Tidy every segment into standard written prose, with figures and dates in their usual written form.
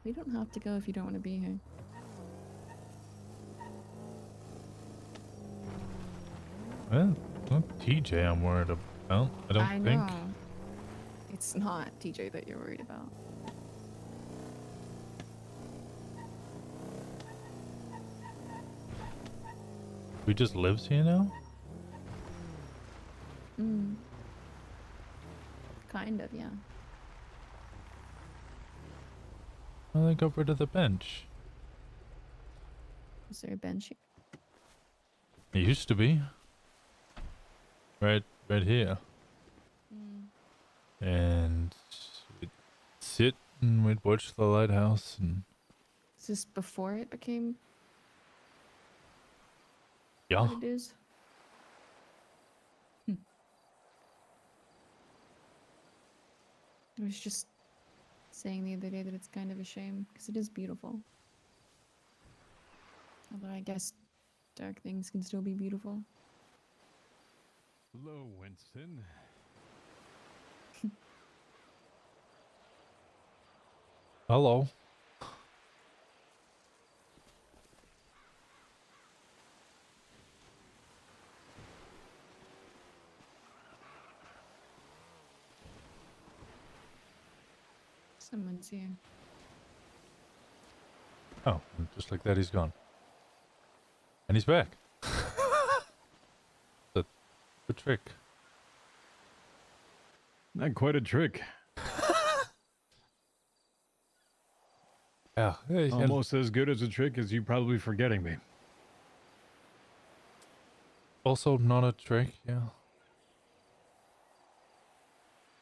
we don't have to go if you don't want to be here. Well, it's not TJ I'm worried about, I don't think. Know. It's not TJ that you're worried about. We just lives here now? Kind of, yeah. Well, they got rid of the bench. Is there a bench here? It used to be. Right here. And we'd sit and we'd watch the lighthouse and... Is this before it became Yeah. what it is? I was just saying the other day that it's kind of a shame because it is beautiful. Although I guess dark things can still be beautiful. Hello, Winston. Hello. Someone's here. Oh, just like that he's gone. And he's back. The trick. Not quite a trick. Yeah. Almost as good as a trick as you probably forgetting me. Also not a trick, yeah.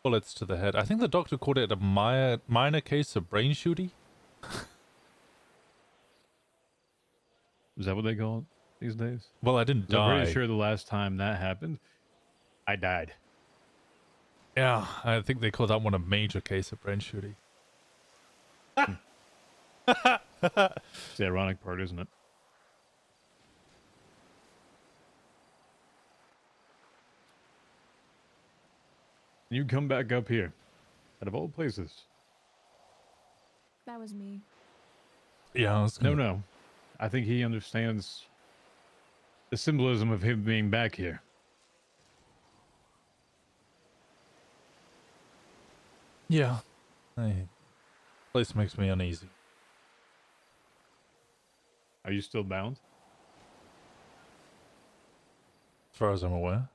Bullets to the head. I think the doctor called it a minor case of brain shooty. Is that what they call it these days? Well, I didn't die. I'm pretty sure the last time that happened, I died. Yeah, I think they call that one a major case of brain shooty. It's the ironic part, isn't it? You come back up here, out of all places. That was me. Yeah, I was gonna... No. I think he understands the symbolism of him being back here. Yeah. Place makes me uneasy. Are you still bound? As far as I'm aware.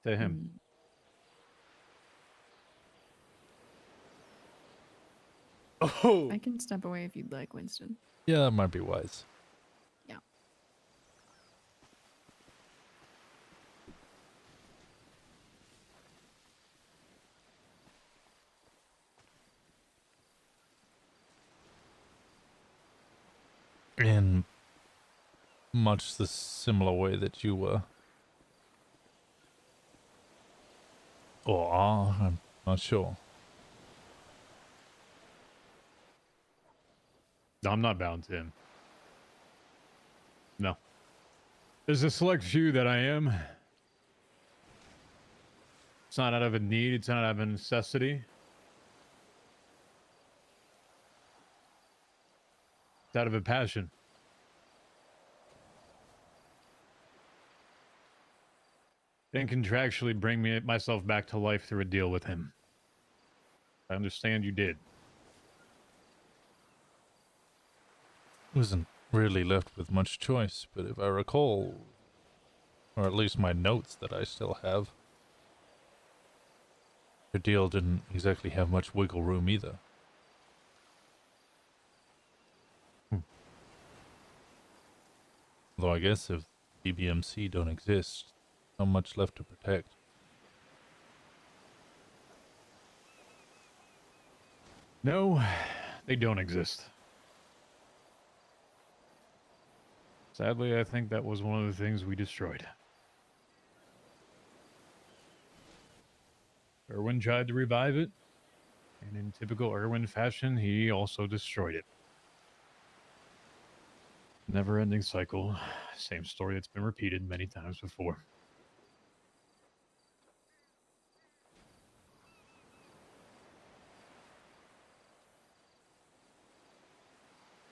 To him. Oh! I can step away if you'd like, Winston. Yeah, that might be wise. Yeah. In much the similar way that you were. Or are, I'm not sure. No, I'm not bound to him. No. There's a select few that I am. It's not out of a need, it's not out of a necessity. It's out of a passion. Didn't contractually bring myself back to life through a deal with him. I understand you did. Wasn't really left with much choice, but if I recall, or at least my notes that I still have, your deal didn't exactly have much wiggle room either. Although I guess if DBMC don't exist, not much left to protect. No, they don't exist. Sadly, I think that was one of the things we destroyed. Irwin tried to revive it, and in typical Irwin fashion, he also destroyed it. Never-ending cycle. Same story that's been repeated many times before.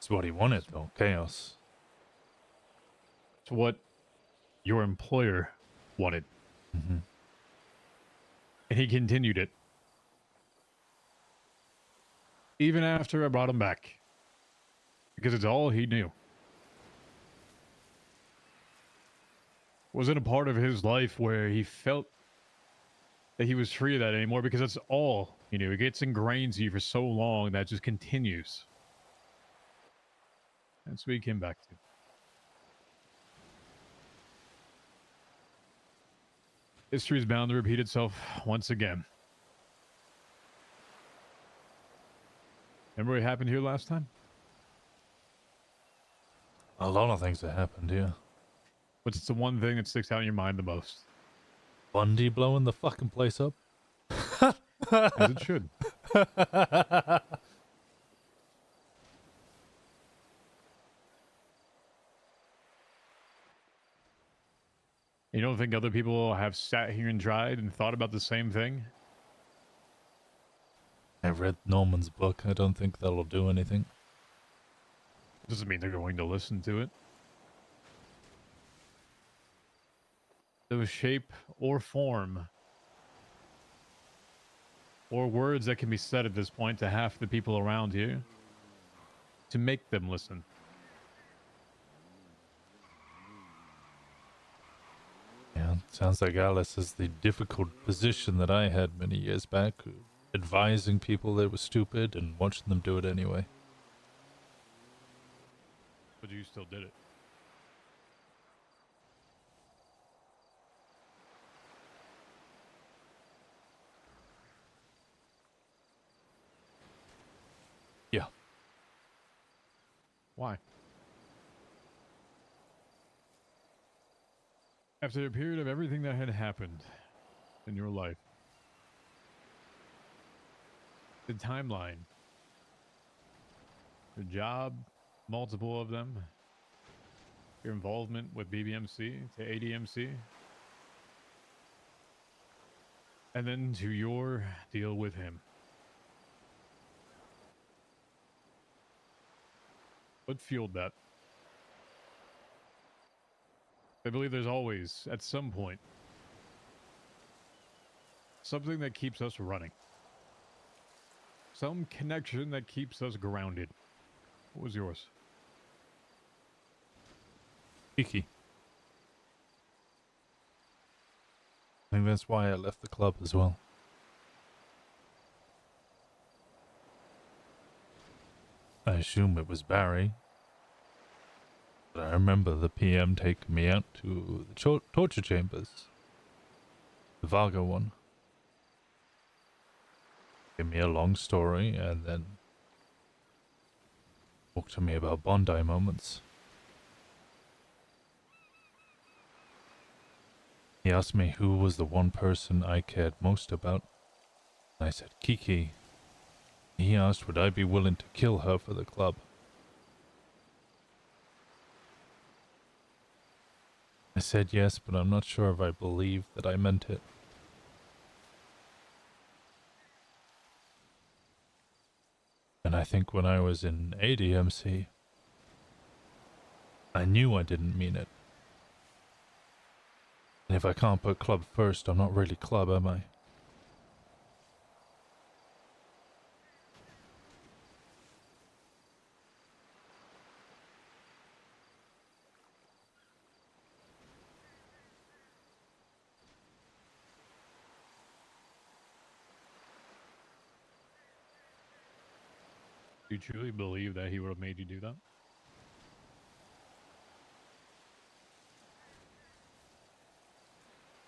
It's what he wanted, though. Chaos. It's what your employer wanted. Mm-hmm. And he continued it. Even after I brought him back. Because it's all he knew. Wasn't a part of his life where he felt that he was free of that anymore, because that's all he knew. It gets ingrained in you for so long that just continues. That's what he came back to. History is bound to repeat itself once again. Remember what happened here last time? A lot of things that happened here. What's the one thing that sticks out in your mind the most? Bundy blowing the fucking place up. As it should. You don't think other people have sat here and tried and thought about the same thing? I read Norman's book. I don't think that'll do anything. Doesn't mean they're going to listen to it. No shape or form or words that can be said at this point to half the people around you to make them listen. Yeah, sounds like Alice is the difficult position that I had many years back, advising people they were stupid and watching them do it anyway. But you still did it. Yeah. Why? After a period of everything that had happened in your life, the timeline, your job, multiple of them, your involvement with BBMC to ADMC, and then to your deal with him. What fueled that? I believe there's always, at some point, something that keeps us running. Some connection that keeps us grounded. What was yours? Kiki. I think that's why I left the club as well. I assume it was Barry. But I remember the PM taking me out to the torture chambers. The Vargo one. Gave me a long story and then talked to me about Bondi moments. He asked me who was the one person I cared most about. And I said Kiki. He asked would I be willing to kill her for the club. I said yes, but I'm not sure if I believed that I meant it. And I think when I was in ADMC, I knew I didn't mean it. And if I can't put club first, I'm not really club, am I? Do you truly believe that he would have made you do that?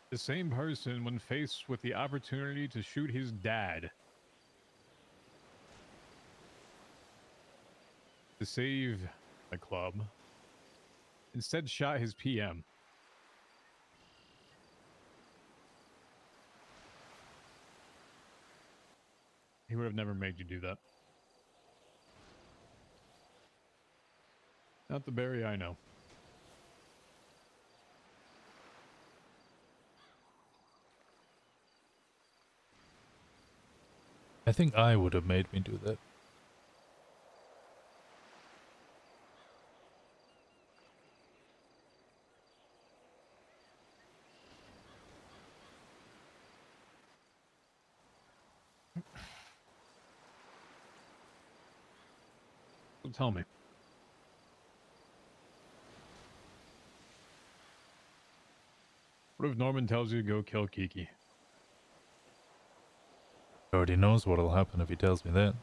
The same person, when faced with the opportunity to shoot his dad to save the club, instead shot his PM. He would have never made you do that. Not the Barry I know. I think I would have made me do that. So tell me. What if Norman tells you to go kill Kiki? He already knows what'll happen if he tells me that.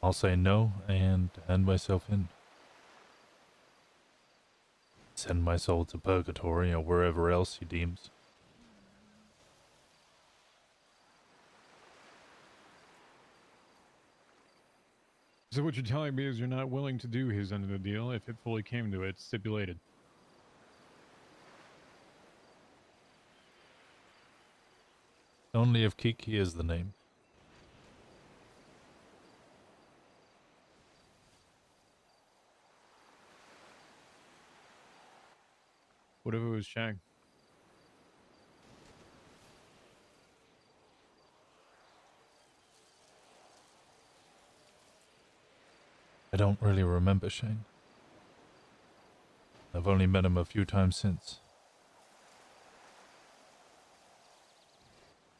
I'll say no and hand myself in. Send my soul to purgatory or wherever else he deems. So what you're telling me is you're not willing to do his end of the deal if it fully came to it, stipulated. Only if Kiki is the name. What if it was Shang? I don't really remember Shane. I've only met him a few times since.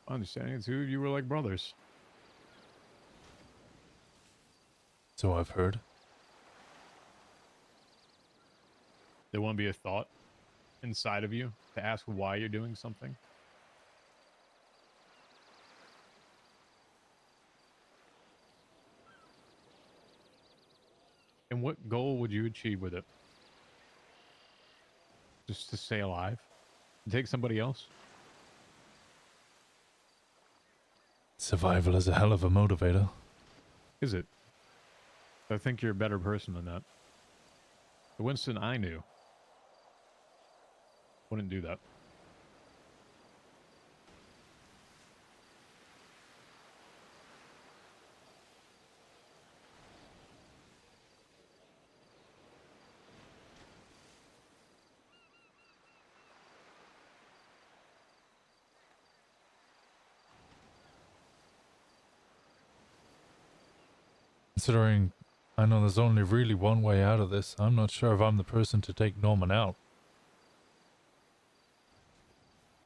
My understanding is two of you were like brothers. So I've heard. There won't be a thought inside of you to ask why you're doing something. And what goal would you achieve with it? Just to stay alive? To take somebody else? Survival is a hell of a motivator. Is it? I think you're a better person than that. The Winston I knew wouldn't do that. Considering I know there's only really one way out of this, I'm not sure if I'm the person to take Norman out.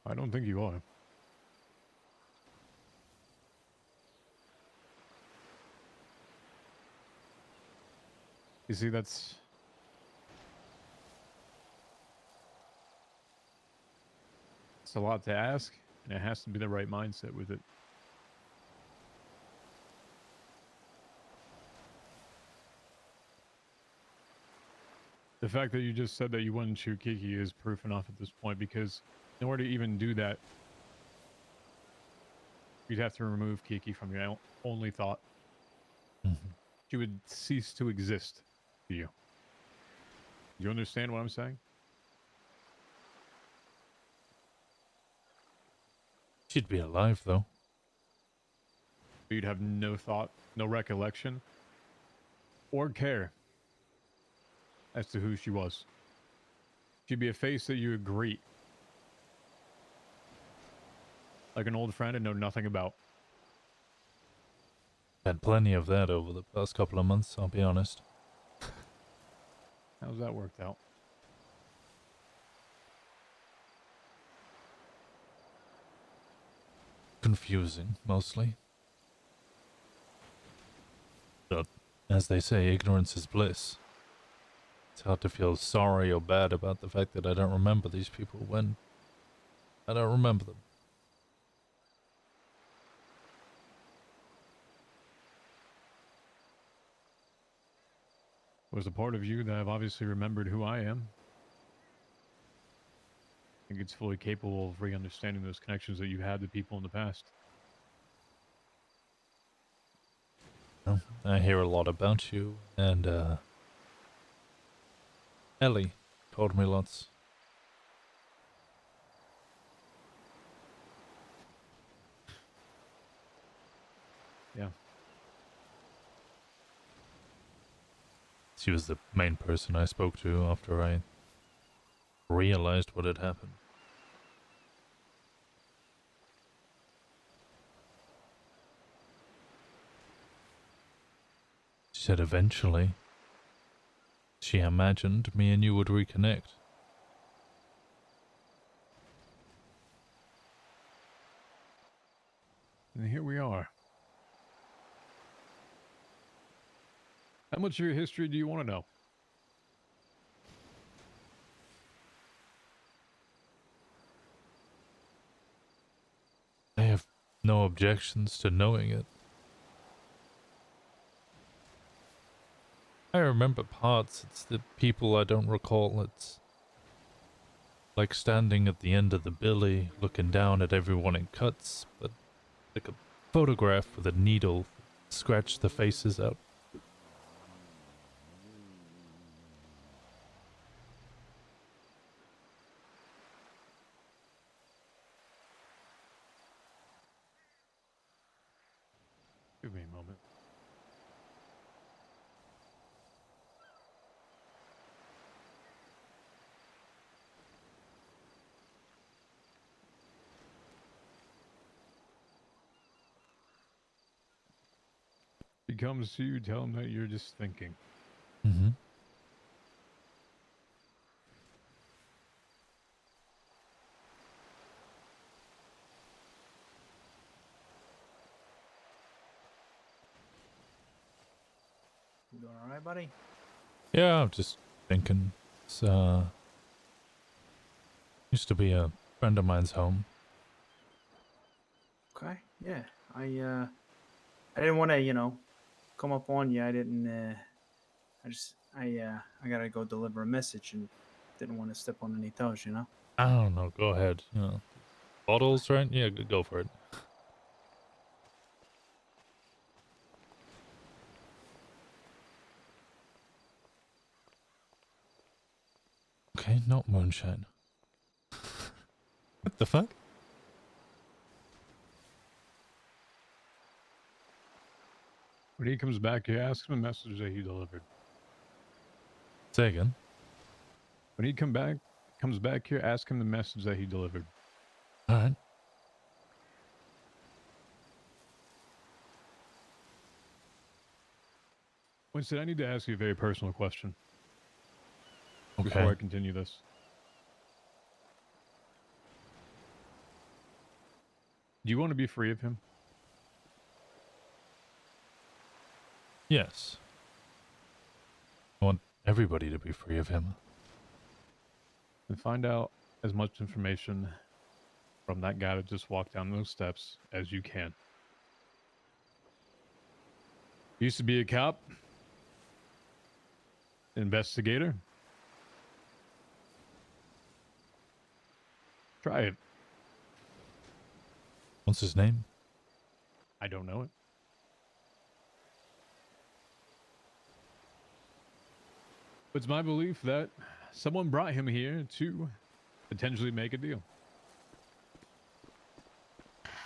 I don't think you are. You see, it's a lot to ask, and it has to be the right mindset with it. The fact that you just said that you wouldn't shoot Kiki is proof enough at this point, because in order to even do that, you'd have to remove Kiki from your only thought. She would cease to exist to you. Do you understand what I'm saying? She'd be alive, though. You'd have no thought, no recollection, or care as to who she was. She'd be a face that you would greet like an old friend and know nothing about. Had plenty of that over the past couple of months, I'll be honest. How's that worked out? Confusing, mostly. But, as they say, ignorance is bliss. It's hard to feel sorry or bad about the fact that I don't remember these people when I don't remember them. There's a part of you that I've obviously remembered who I am. I think it's fully capable of re-understanding those connections that you had to people in the past. Well, I hear a lot about you, and Ellie told me lots. Yeah. She was the main person I spoke to after I realized what had happened. She said eventually she imagined me and you would reconnect. And here we are. How much of your history do you want to know? I have no objections to knowing it. I remember parts. It's the people I don't recall. It's like standing at the end of the billy, looking down at everyone in cuts, but like a photograph with a needle, scratch the faces out. Give me a moment. He comes to you, tell him that you're just thinking. Mm-hmm. You doing all right, buddy? Yeah, I'm just thinking. It's, used to be a friend of mine's home. Okay. Yeah. I didn't want to, come up on you. I didn't. I gotta go deliver a message and didn't want to step on any toes. I don't know. Go ahead. You know, bottles, right? Yeah, go for it. Okay, not moonshine. What the fuck? When he comes back, you ask him a message that he delivered. Say again. When he comes back here, ask him the message that he delivered. All right. Winston, I need to ask you a very personal question Okay. before I continue this. Do you want to be free of him? Yes. I want everybody to be free of him. And find out as much information from that guy that just walked down those steps as you can. Used to be a cop, investigator. Try it. What's his name? I don't know it. But it's my belief that someone brought him here to potentially make a deal.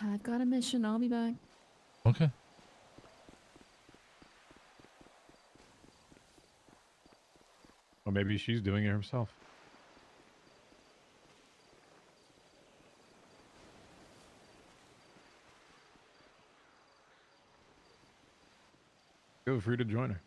I've got a mission. I'll be back. Okay. Or maybe she's doing it herself. Feel free to join her.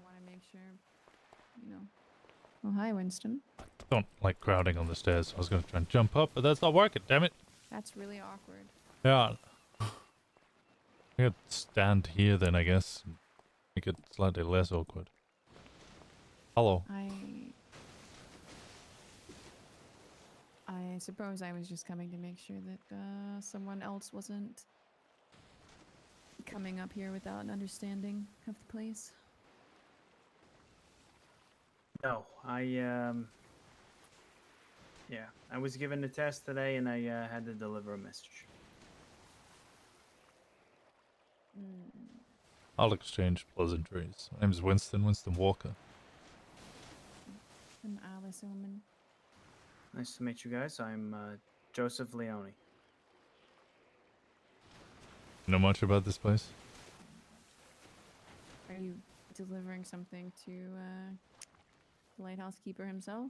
Want to make sure, Oh, hi, Winston. Don't like crowding on the stairs. I was going to try and jump up, but that's not working. Damn it. That's really awkward. Yeah. I could stand here then, I guess. And make it slightly less awkward. Hello. I suppose I was just coming to make sure that someone else wasn't coming up here without an understanding of the place. No, Yeah, I was given a test today, and I had to deliver a message. I'll exchange pleasantries. My name's Winston Walker. I'm Alice Oman. Nice to meet you guys. I'm Joseph Leone. You know much about this place? Are you delivering something to the lighthouse keeper himself?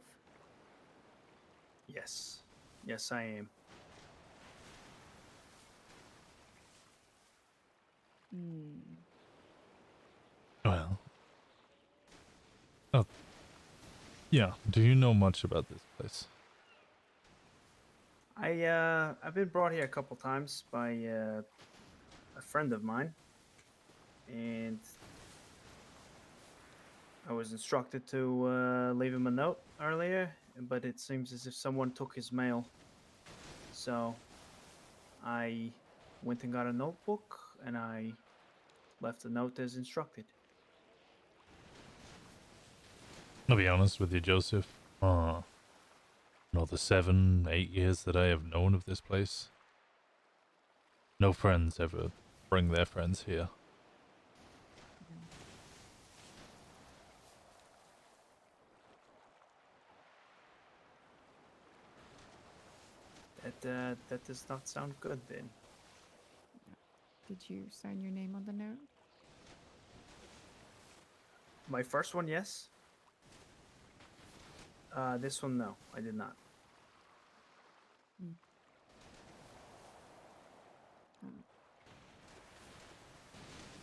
Yes. Yes, I am. Well. Oh. Yeah. Do you know much about this place? I've been brought here a couple times by a friend of mine, and I was instructed to leave him a note earlier, but it seems as if someone took his mail. So I went and got a notebook, and I left the note as instructed. I'll be honest with you, Joseph. The 7, 8 years that I have known of this place, no friends ever bring their friends here. That does not sound good then. Did you sign your name on the note? My first one, yes. This one, no, I did not.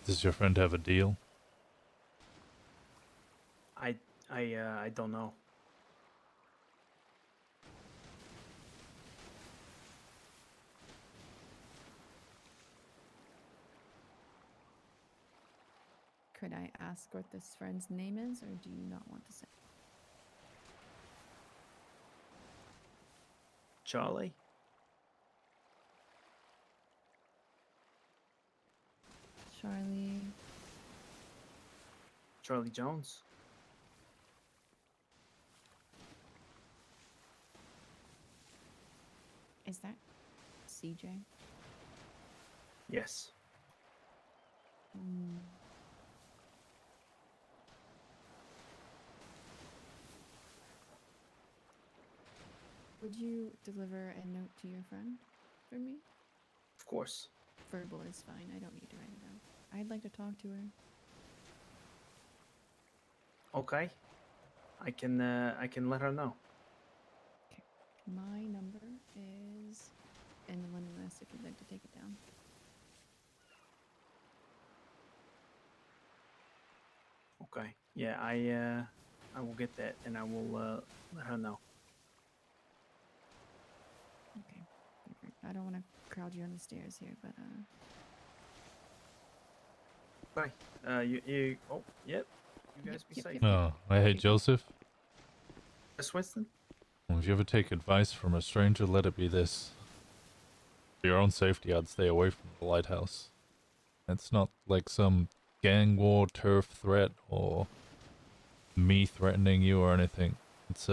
Does your friend have a deal? I don't know. Could I ask what this friend's name is, or do you not want to say? Charlie? Charlie. Charlie Jones? Is that CJ? Yes. Would you deliver a note to your friend for me? Of course. Verbal is fine. I don't need to write it out. I'd like to talk to her. Okay. I can let her know. Okay. My number is in the London list if you'd like to take it down. Okay. Yeah, I will get that, and I will let her know. Okay. Perfect. I don't want to crowd you on the stairs here, but Bye. You. Oh, yep. You guys be Yep, safe. yep. Oh, hey, Joseph. Yes, Winston. If you ever take advice from a stranger, let it be this. For your own safety, I'd stay away from the lighthouse. It's not like some gang war, turf threat, or me threatening you or anything. It's,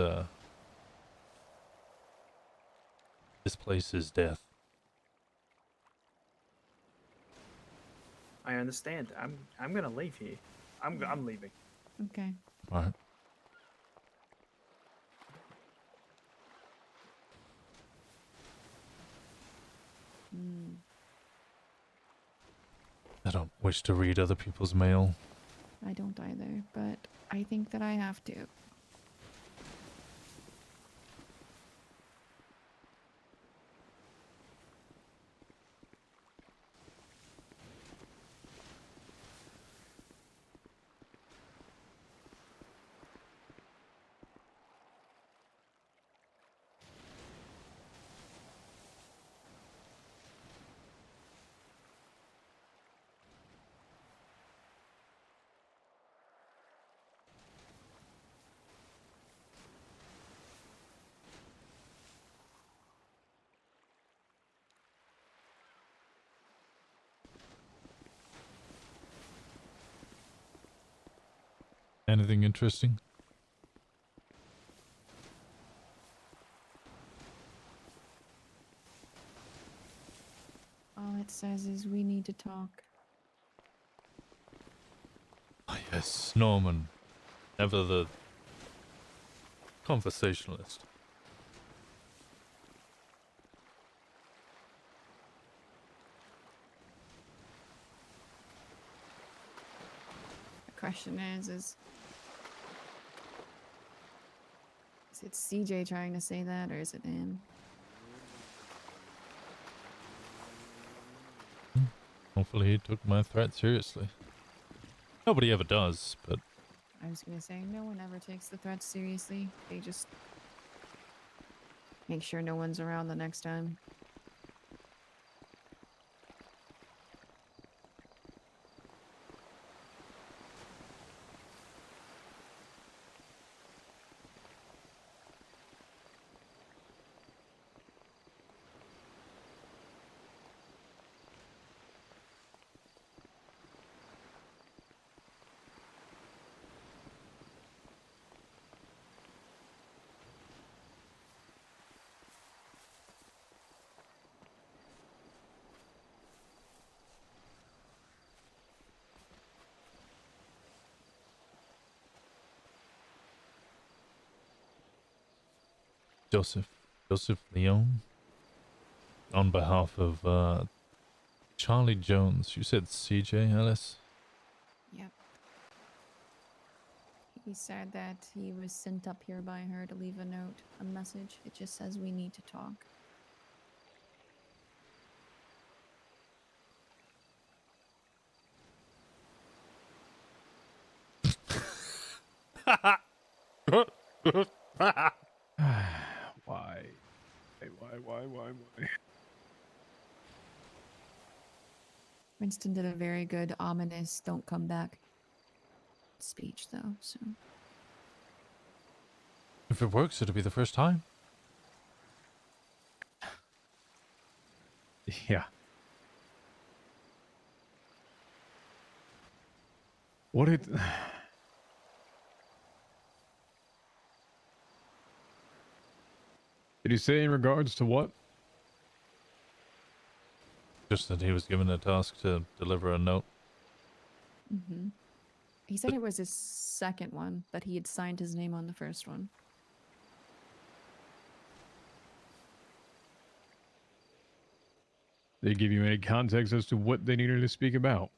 this place is death. I understand. I'm gonna leave here. I'm leaving. okay. Alright. I don't wish to read other people's mail. I don't either, but I think that I have to. Anything interesting? that says is we need to talk. Ah, yes, Norman. Never the conversationalist. The question is it CJ trying to say that, or is it him? Hopefully he took my threat seriously. Nobody ever does, but I was gonna say, no one ever takes the threats seriously. They just make sure no one's around the next time. Joseph Leone, on behalf of Charlie Jones. You said CJ, Alice? Yep. He said that he was sent up here by her to leave a note, a message. It just says we need to talk. Why? Why? Winston did a very good, ominous, don't come back speech, though, so. If it works, it'll be the first time. Yeah. What it... Did he say in regards to what? Just that he was given a task to deliver a note. Mm-hmm. He said it was his second one, but he had signed his name on the first one. Did he give you any context as to what they needed to speak about?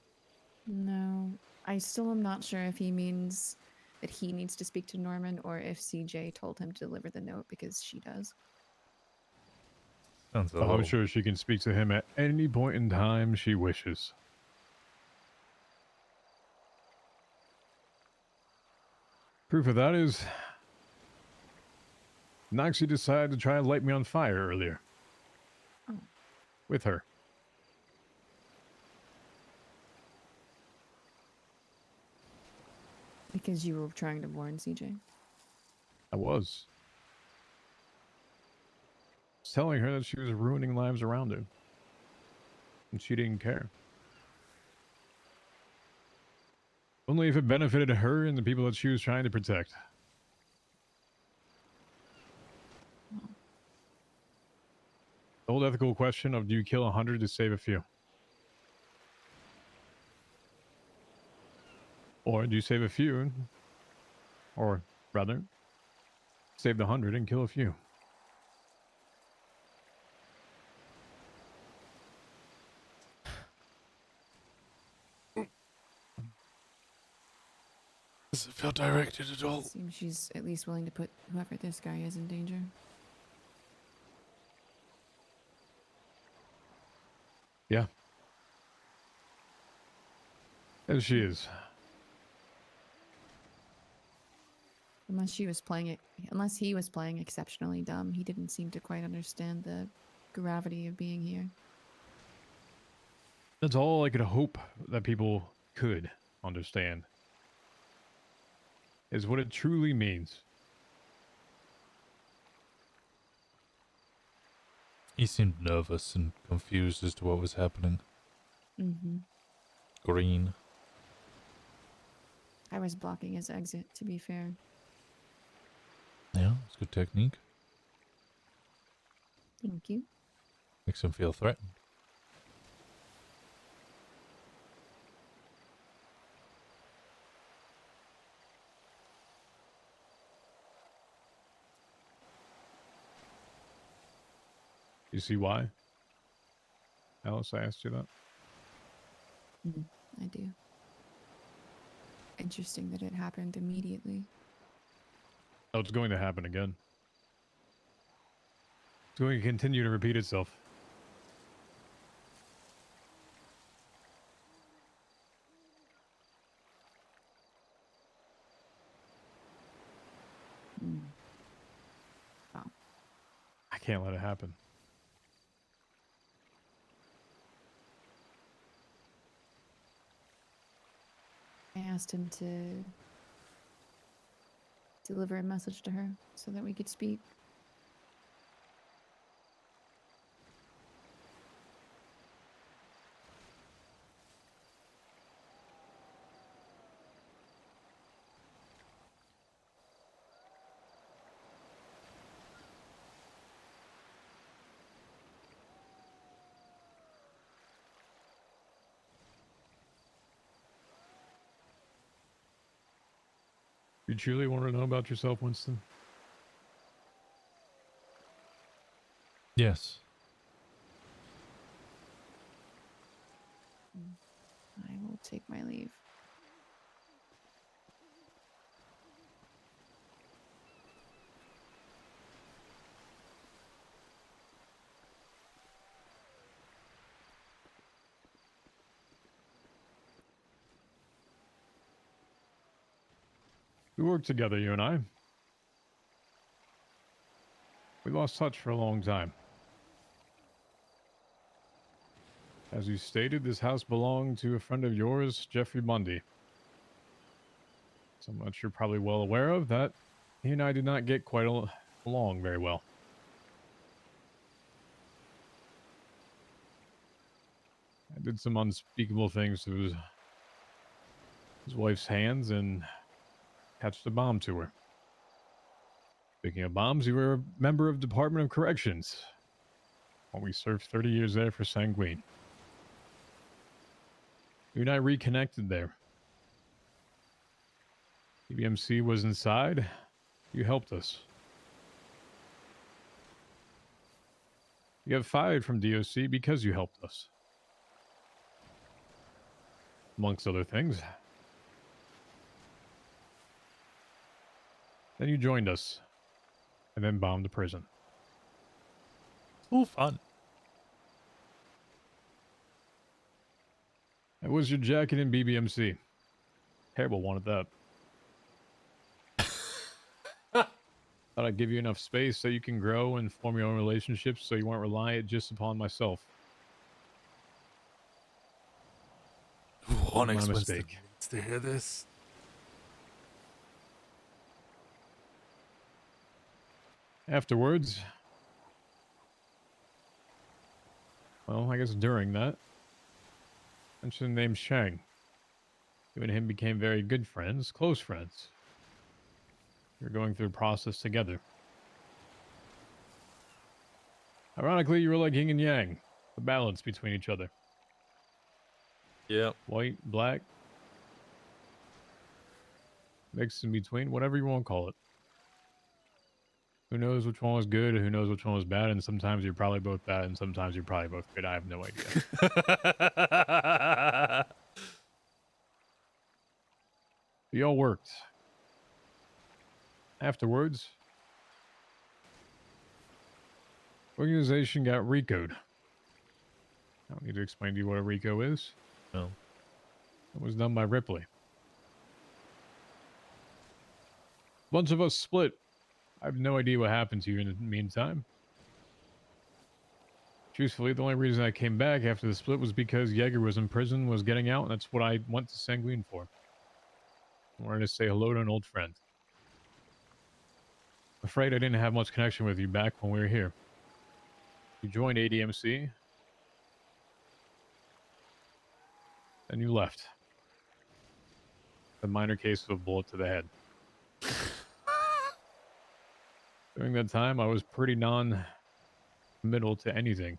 No, I still am not sure if he means that he needs to speak to Norman or if CJ told him to deliver the note because she does. Sounds a Oh, I'm little... sure she can speak to him at any point in time she wishes. Proof of that is... Noxie decided to try and light me on fire earlier. Oh. With her. Because you were trying to warn CJ. I was telling her that she was ruining lives around her. And she didn't care. Only if it benefited her and the people that she was trying to protect. Oh. The old ethical question of do you kill 100 to save a few? Or do you save a few, or rather, save the 100 and kill a few? Does it feel directed at all? Seems she's at least willing to put whoever this guy is in danger. Yeah. As she is. Unless he was playing exceptionally dumb, he didn't seem to quite understand the gravity of being here. That's all I could hope that people could understand. Is what it truly means. He seemed nervous and confused as to what was happening. Mm-hmm. Green. I was blocking his exit, to be fair. Yeah, it's good technique. Thank you. Makes him feel threatened. You see why? Alice, I asked you that. I do. Interesting that it happened immediately. Oh, it's going to happen again. It's going to continue to repeat itself. Wow. I can't let it happen. I asked him to deliver a message to her so that we could speak. You truly want to know about yourself, Winston? Yes. I will take my leave. We worked together, you and I. We lost touch for a long time. As you stated, this house belonged to a friend of yours, Jeffrey Bundy. So much you're probably well aware of that he and I did not get quite along very well. I did some unspeakable things to his wife's hands and attached a bomb to her. Speaking of bombs, you were a member of Department of Corrections. Well, we served 30 years there for Sanguine. You and I reconnected there. BBMC was inside. You helped us. You got fired from DOC because you helped us. Amongst other things. Then you joined us. And then bombed the prison. All fun. That was your jacket in BBMC. Terrible one at that. Thought I'd give you enough space so you can grow and form your own relationships so you weren't reliant just upon myself. Onyx my Winston mistake. needs to hear this. Afterwards, well, I guess during that, mentioned the name Shang. You and him became very good friends, close friends. You're going through the process together. Ironically, you were like yin and yang, the balance between each other. Yep. White, black, mixed in between, whatever you want to call it. Who knows which one was good, who knows which one was bad, and sometimes you're probably both bad, and sometimes you're probably both good. I have no idea. We all worked. Afterwards, organization got RICO'd. I don't need to explain to you what a RICO is. No. It was done by Ripley. A bunch of us split. I have no idea what happened to you in the meantime. Truthfully, the only reason I came back after the split was because Yeager was in prison, was getting out, and that's what I went to Sanguine for. I wanted to say hello to an old friend. I'm afraid I didn't have much connection with you back when we were here. You joined ADMC, then you left. A minor case of a bullet to the head. During that time, I was pretty non-committal to anything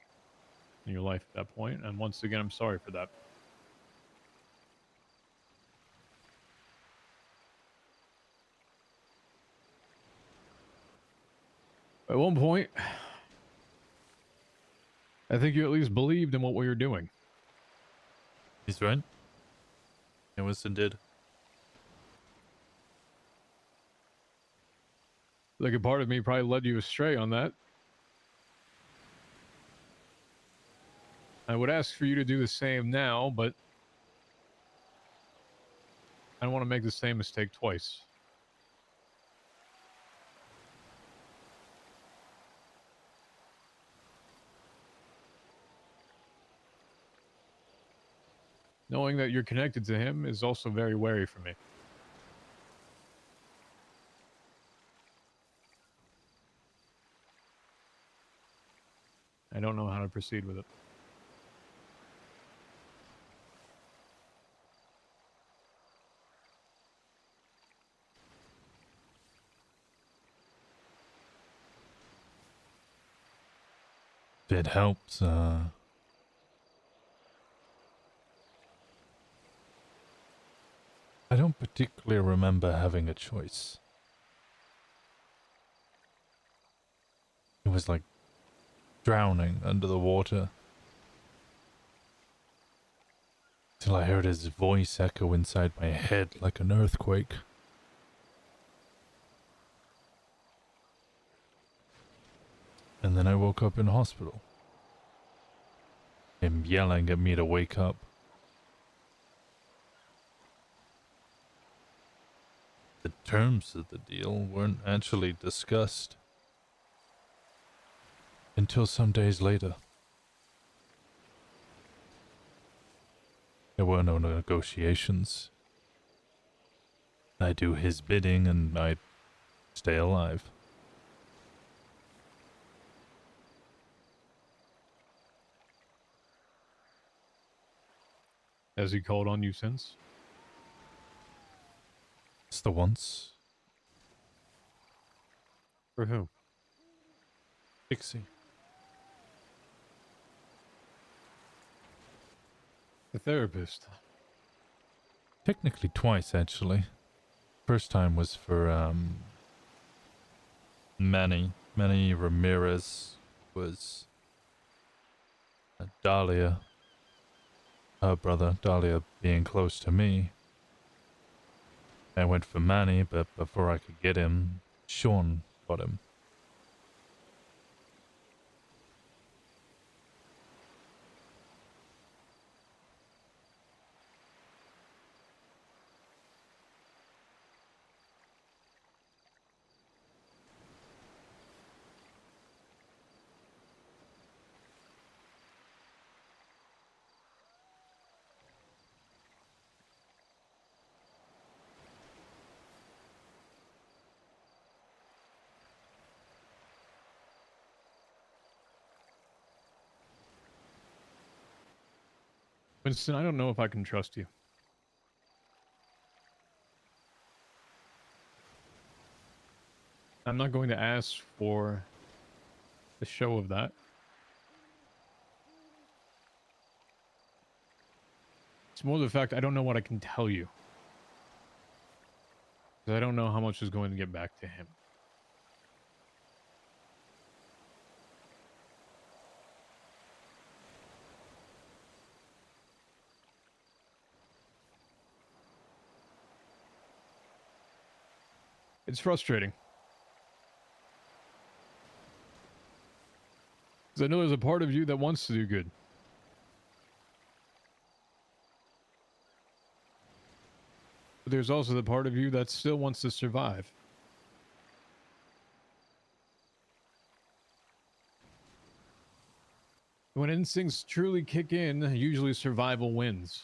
in your life at that point, and once again, I'm sorry for that. At one point, I think you at least believed in what we were doing. He's right. Yeah, Winston did. Like a part of me probably led you astray on that. I would ask for you to do the same now, but I don't want to make the same mistake twice. Knowing that you're connected to him is also very wary for me. I don't know how to proceed with it. If it helps, I don't particularly remember having a choice. It was like drowning under the water. Till I heard his voice echo inside my head like an earthquake. And then I woke up in hospital. Him yelling at me to wake up. The terms of the deal weren't actually discussed until some days later. There were no negotiations. I do his bidding and I stay alive. Has he called on you since? It's the once. For who? Pixie. The therapist. Technically twice, actually. First time was for, Manny. Manny Ramirez was Dahlia. Her brother, Dahlia being close to me. I went for Manny, but before I could get him, Sean got him. Winston, I don't know if I can trust you. I'm not going to ask for a show of that. It's more the fact I don't know what I can tell you. Because I don't know how much is going to get back to him. It's frustrating. Because I know there's a part of you that wants to do good. But there's also the part of you that still wants to survive. When instincts truly kick in, usually survival wins.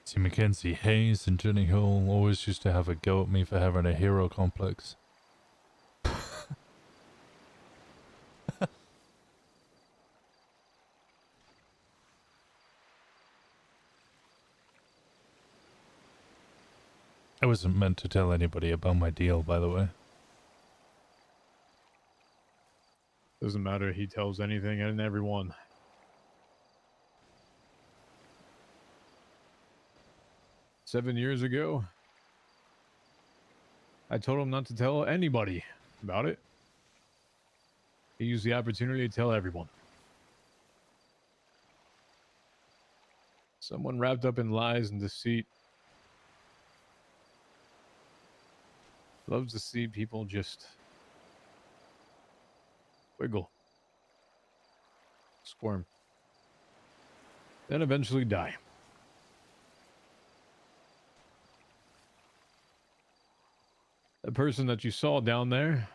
See, Mackenzie Hayes and Jenny Hill always used to have a go at me for having a hero complex. I wasn't meant to tell anybody about my deal, by the way. Doesn't matter, he tells anything and everyone. "7 years ago, I told him not to tell anybody about it. He used the opportunity to tell everyone. Someone wrapped up in lies and deceit loves to see people just wiggle, squirm, then eventually die. The person that you saw down there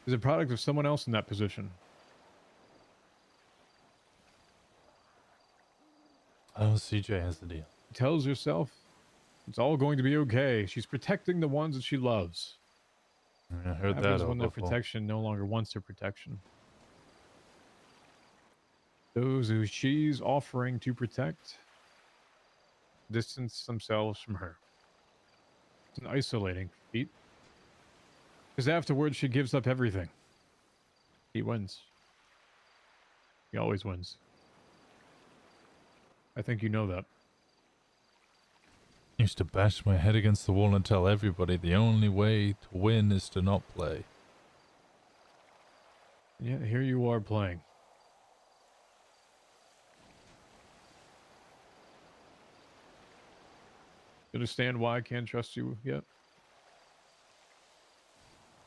is a product of someone else in that position. Oh, CJ has the deal. Tells herself it's all going to be okay. She's protecting the ones that she loves. I heard What that happens all when that before. protection no longer wants her protection? Those who she's offering to protect distance themselves from her. It's an isolating feat. Because afterwards, she gives up everything. He wins. He always wins. I think you know that. Used to bash my head against the wall and tell everybody the only way to win is to not play. And yet here you are playing. You understand why I can't trust you yet?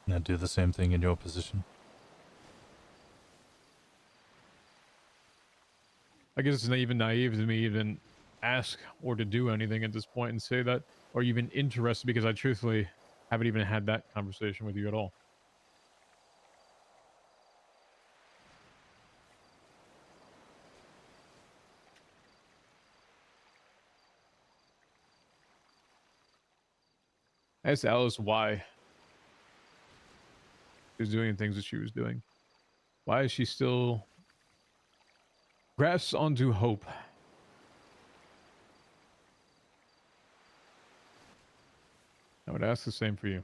And I'd do the same thing in your position. I guess it's not even naive to me even ask or to do anything at this point and say that, or even interested, because I truthfully haven't even had that conversation with you at all. I asked Alice why she was doing the things that she was doing. Why is she still grasps onto hope? I would ask the same for you.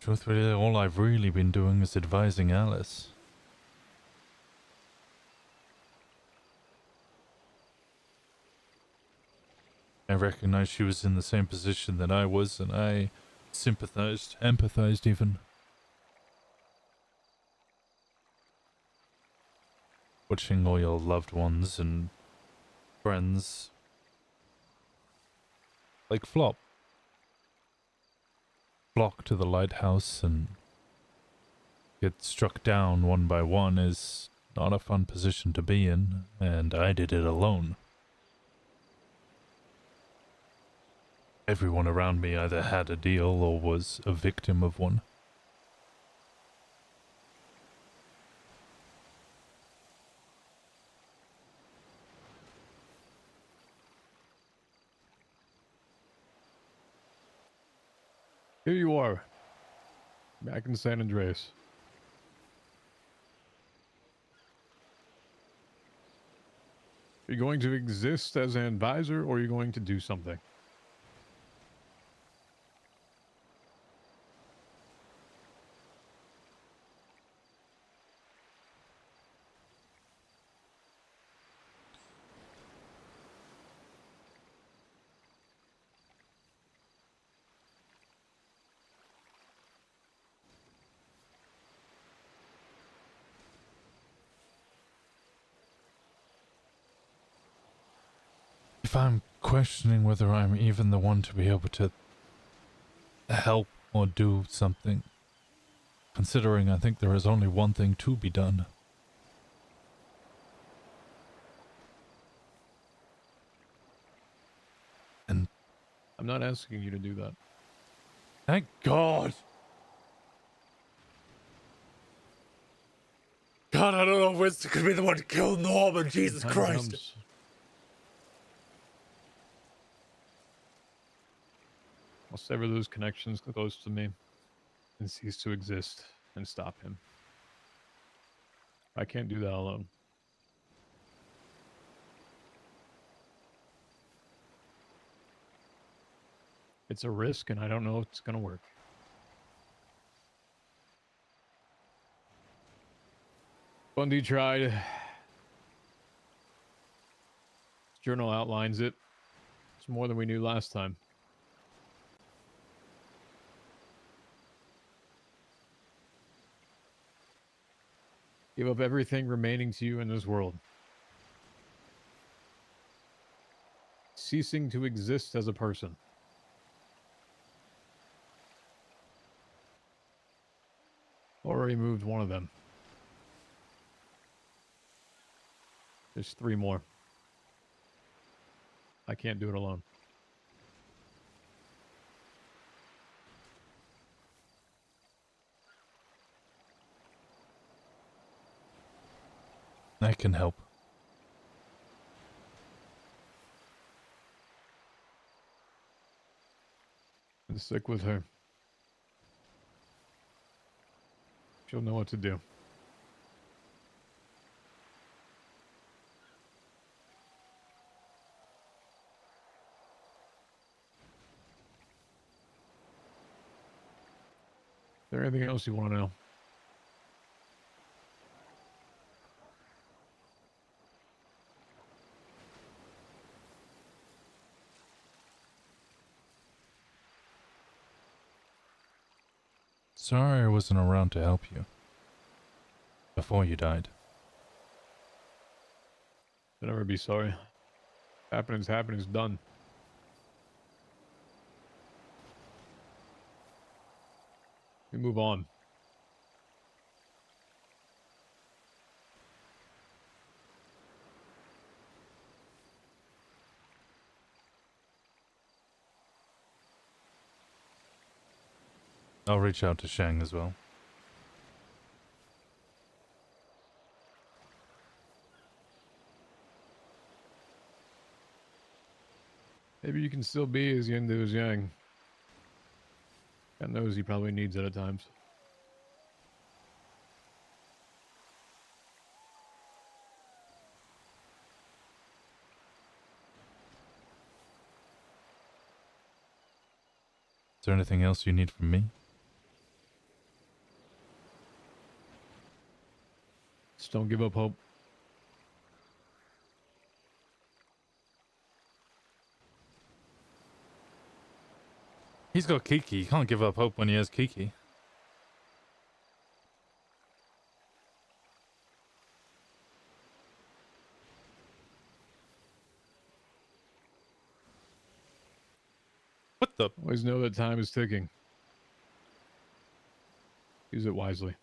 Truthfully, all I've really been doing is advising Alice. I recognized she was in the same position that I was, and I sympathized, empathized even. Watching all your loved ones and friends like flock to the lighthouse and get struck down one by one is not a fun position to be in, and I did it alone. Everyone around me either had a deal or was a victim of one. Here you are, back in San Andreas. Are you going to exist as an advisor, or are you going to do something? If I'm questioning whether I'm even the one to be able to help or do something, considering I think there is only one thing to be done. And I'm not asking you to do that. thank God! God, I don't know if Winston could be the one to kill Norman, Jesus Time Christ! comes. I'll sever those connections close to me and cease to exist and stop him. I can't do that alone. It's a risk, and I don't know if it's going to work. Bundy tried. His journal outlines it. It's more than we knew last time. Give up everything remaining to you in this world. Ceasing to exist as a person. Already moved one of them. There's 3 more. I can't do it alone. I can help. And stick with her. She'll know what to do. Is there anything else you want to know? Sorry I wasn't around to help you. Before you died. Don't ever be sorry. Happening's happening's done. We move on. I'll reach out to Shang as well. Maybe you can still be as yin to as yang. God knows he probably needs it at times. Is there anything else you need from me? Just don't give up hope. He's got Kiki. He can't give up hope when he has Kiki. What the? Always know that time is ticking. Use it wisely.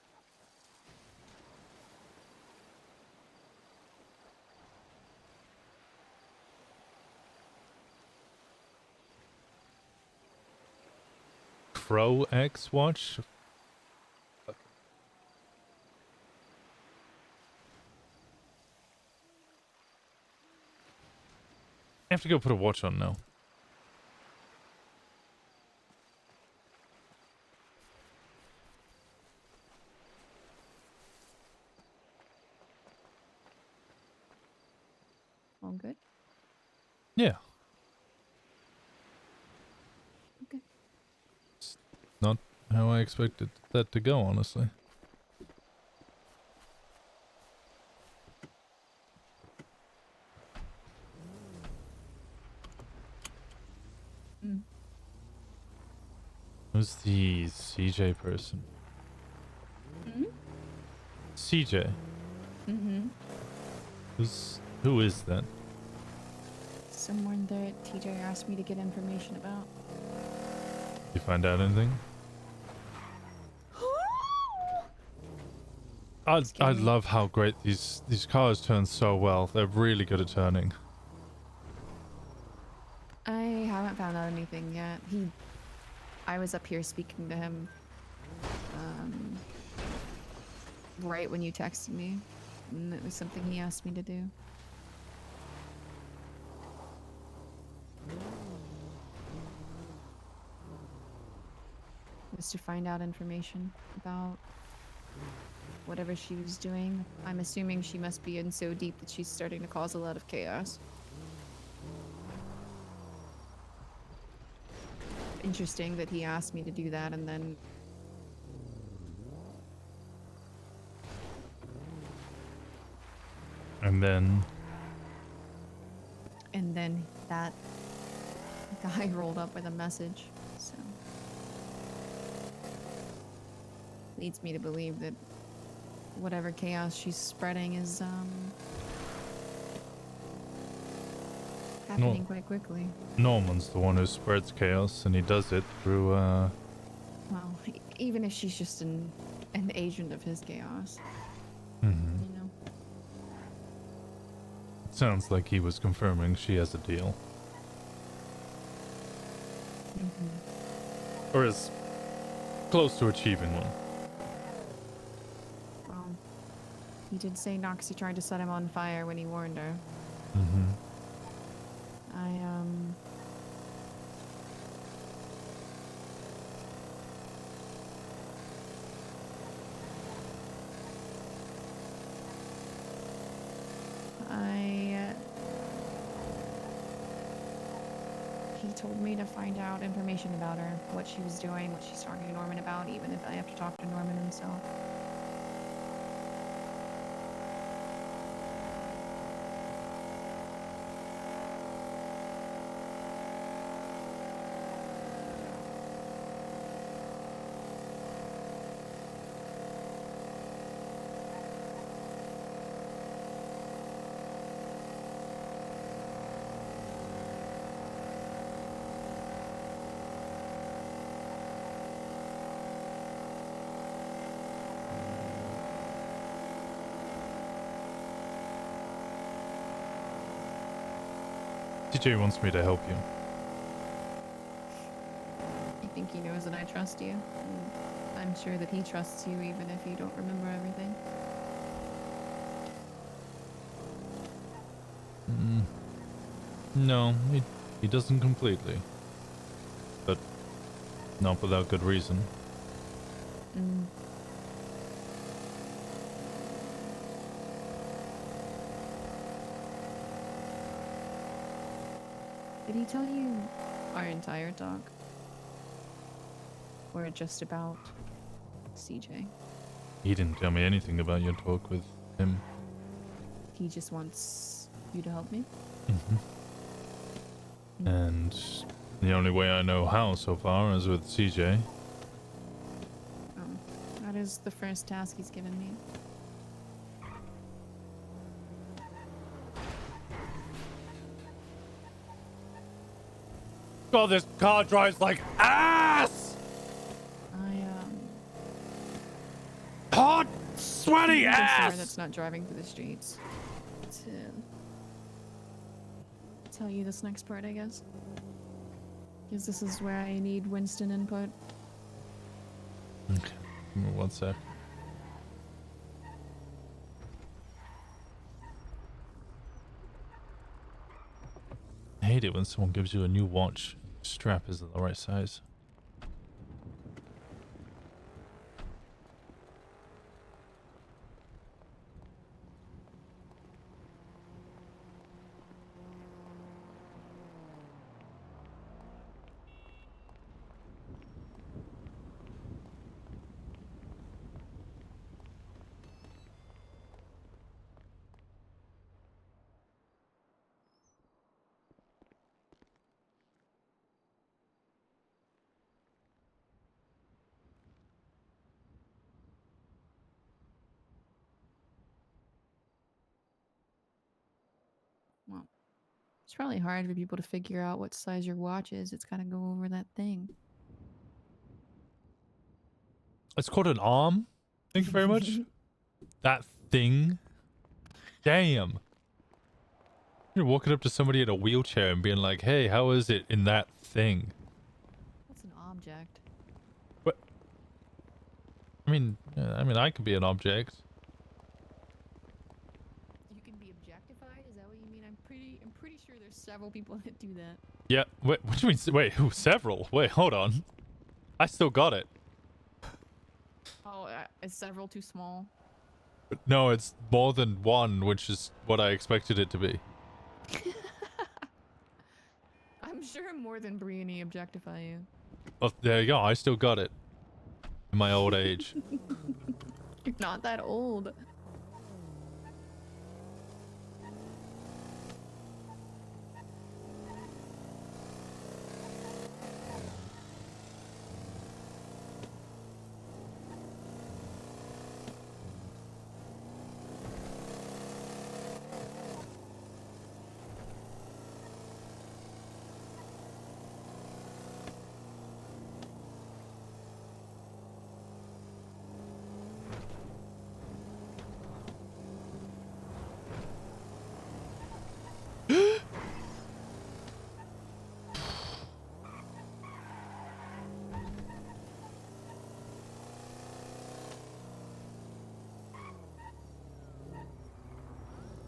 Crow X watch? I have to go put a watch on now. All good? Yeah. Okay. It's not how I expected that to go, honestly. Mm. Who's the CJ person? Mm-hmm. CJ? Mm-hmm. Who is that? Someone that TJ asked me to get information about. Did you find out anything? I Scary. love how great these cars turn so well. They're really good at turning. I haven't found out anything yet. I was up here speaking to him right when you texted me, and it was something he asked me to do. Was to find out information about whatever she was doing. I'm assuming she must be in so deep that she's starting to cause a lot of chaos. interesting that he asked me to do that and then that guy rolled up with a message. So leads me to believe that whatever chaos she's spreading is happening quite quickly. Norman's the one who spreads chaos, and he does it through, Well, even if she's just an agent of his chaos, you know. It sounds like he was confirming she has a deal. Or is close to achieving one. Well, he did say Noxie tried to set him on fire when he warned her. He told me to find out information about her, what she was doing, what she's talking to Norman about, even if I have to talk to Norman himself. TJ wants me to help you. I think he knows that I trust you. And I'm sure that he trusts you even if you don't remember everything. No, he doesn't completely. But not without good reason. Did he tell you our entire talk? Or just about CJ? He didn't tell me anything about your talk with him. He just wants you to help me? And the only way I know how so far is with CJ. That is the first task he's given me. God, this car drives like ass! Hot, sweaty ass! That's not driving through the streets. To tell you this next part, I guess. Because this is where I need Winston input. Okay, give me 1 sec. I hate it when someone gives you a new watch. Strap isn't the right size. Well, it's probably hard for people to figure out what size your watch is. It's gotta go over that thing. It's called an arm. Thank you very much. That thing. Damn. You're walking up to somebody in a wheelchair and being like, hey, how is it in that thing? That's an object. What? I mean, I could be an object. You can be objectified? Is that what you mean? I'm pretty sure there's several people that do that. Yeah. Wait, what do you mean? Wait, who? Several? Wait, hold on. I still got it. Oh, is several too small? No, it's more than one, which is what I expected it to be. I'm sure more than Brienne objectify you. Oh, there you go. I still got it. In my old age. You're not that old.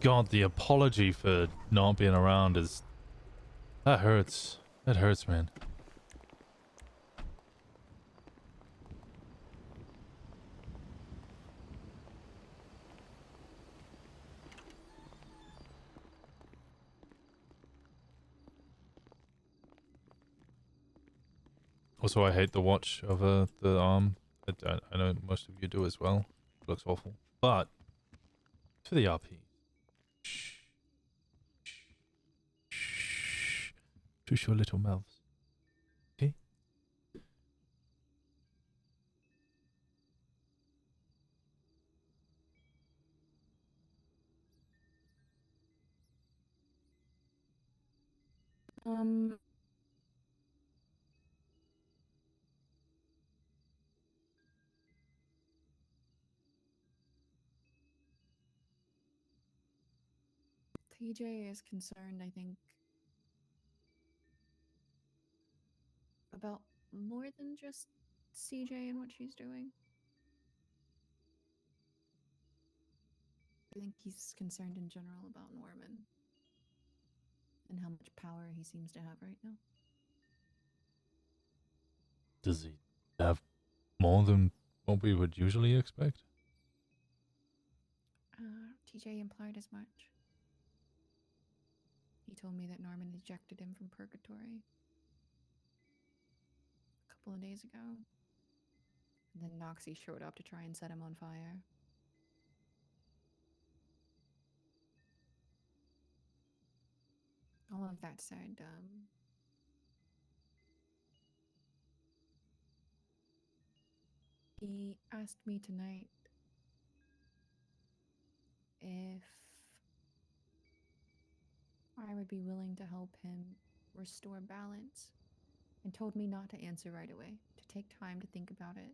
God, the apology for not being around is... That hurts. That hurts, man. Also, I hate the watch of the arm. I know most of you do as well. It looks awful. But, to the RP. Shh. Shh. Shush your little mouths. Okay? Um, TJ is concerned, I think, about more than just CJ and what she's doing. I think he's concerned in general about Norman and how much power he seems to have right now. Does he have more than what we would usually expect? TJ implied as much. He told me that Norman ejected him from purgatory a couple of days ago. And then Noxie showed up to try and set him on fire. All of that said, he asked me tonight if I would be willing to help him restore balance, and told me not to answer right away, to take time to think about it,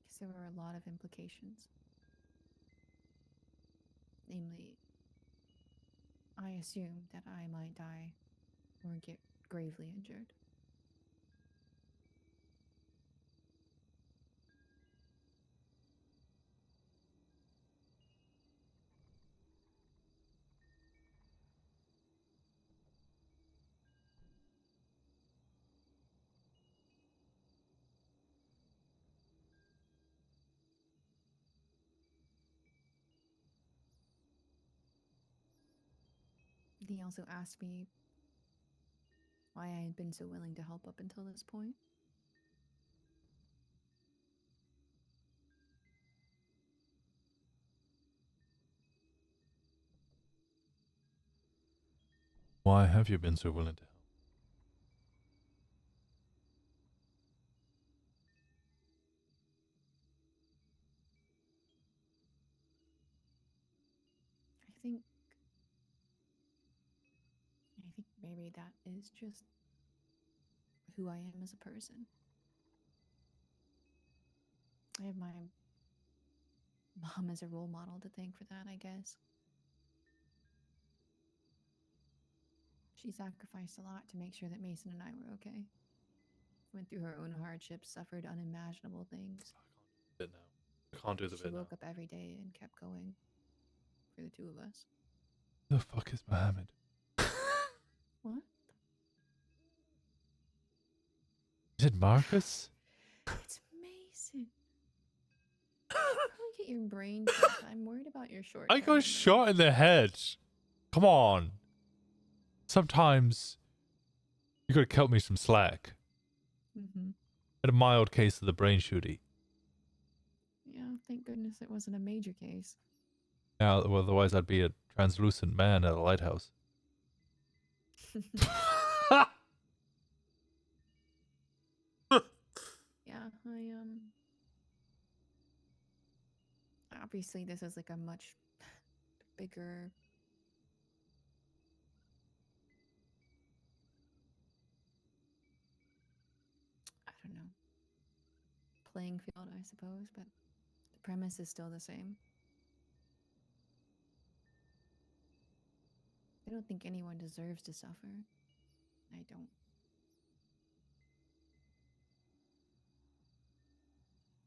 because there were a lot of implications. Namely, I assumed that I might die or get gravely injured. He also asked me why I had been so willing to help up until this point. Why have you been so willing to help? I think maybe that is just who I am as a person. I have my mom as a role model to thank for that, I guess. She sacrificed a lot to make sure that Mason and I were okay. Went through her own hardships, suffered unimaginable things. I can't do the She bit now. woke up every day and kept going for the two of us. Who the fuck is Mohammed? What? Is it Marcus? It's Mason. You should probably get your brain checked. I'm worried about your short. I got shot in the head. Come on. Sometimes you gotta cut me some slack. Mm-hmm. Had a mild case of the brain shooty. Yeah, thank goodness it wasn't a major case. Now, well, otherwise I'd be a translucent man at a lighthouse. Yeah, obviously this is like a much bigger I don't know playing field, I suppose, but the premise is still the same. I don't think anyone deserves to suffer. I don't.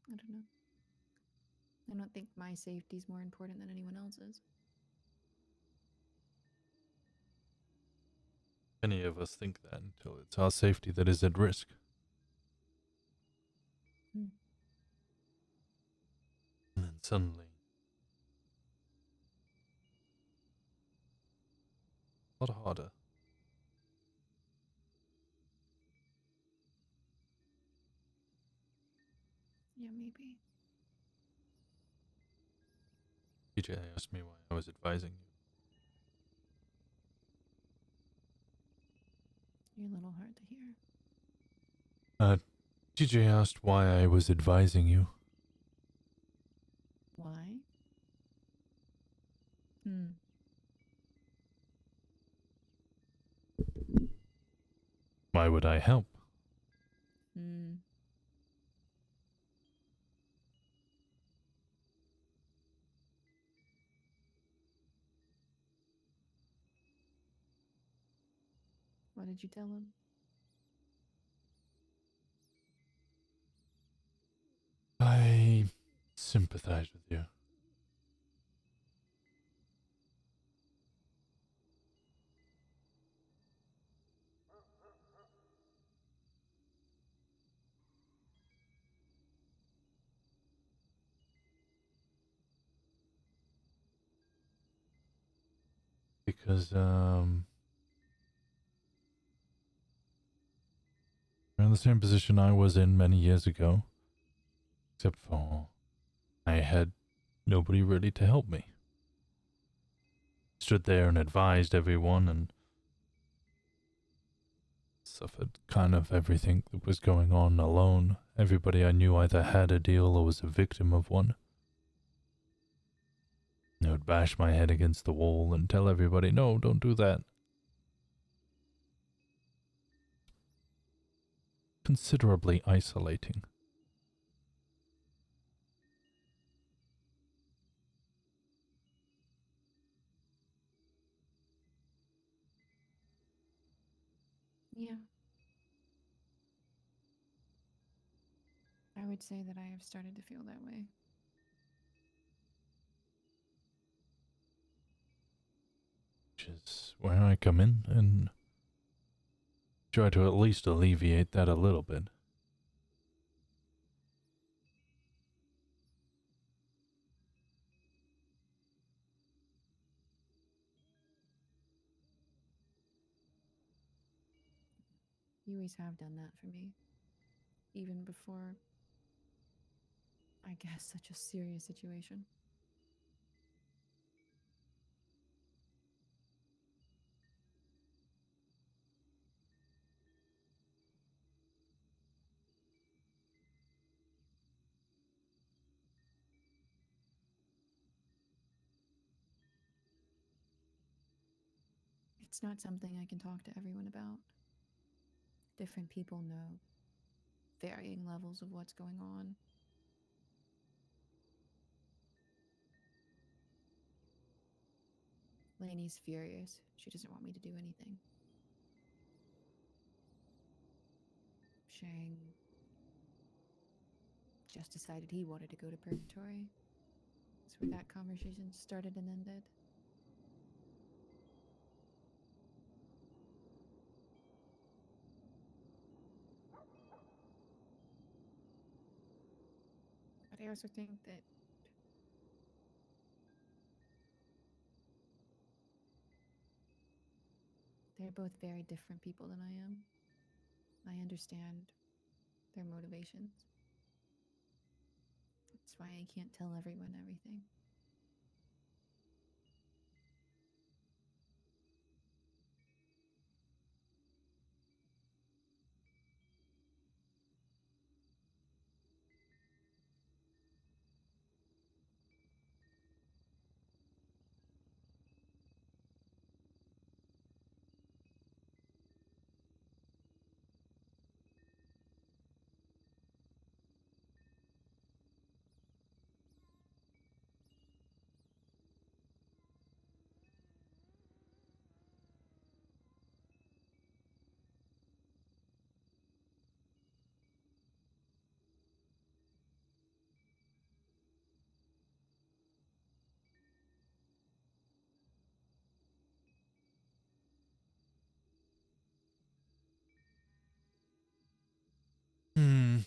I don't know. I don't think my safety is more important than anyone else's. Many of us think that until it's our safety that is at risk. Hmm. And then suddenly, a lot harder. Yeah, maybe. TJ asked me why I was advising you. You're a little hard to hear. TJ asked why I was advising you. Why? Hmm. Why would I help? Hmm. What did you tell him? I sympathize with you. Because, you're in the same position I was in many years ago. Except for, I had nobody really to help me. Stood there and advised everyone and suffered kind of everything that was going on alone. Everybody I knew either had a deal or was a victim of one. I would bash my head against the wall and tell everybody, no, don't do that. Considerably isolating. Yeah. I would say that I have started to feel that way. Which is where I come in and try to at least alleviate that a little bit. You always have done that for me. Even before, I guess, such a serious situation. It's not something I can talk to everyone about. Different people know varying levels of what's going on. Lainey's furious. She doesn't want me to do anything. Shang just decided he wanted to go to purgatory. That's where that conversation started and ended. But I also think that they're both very different people than I am. I understand their motivations. That's why I can't tell everyone everything. Hmm.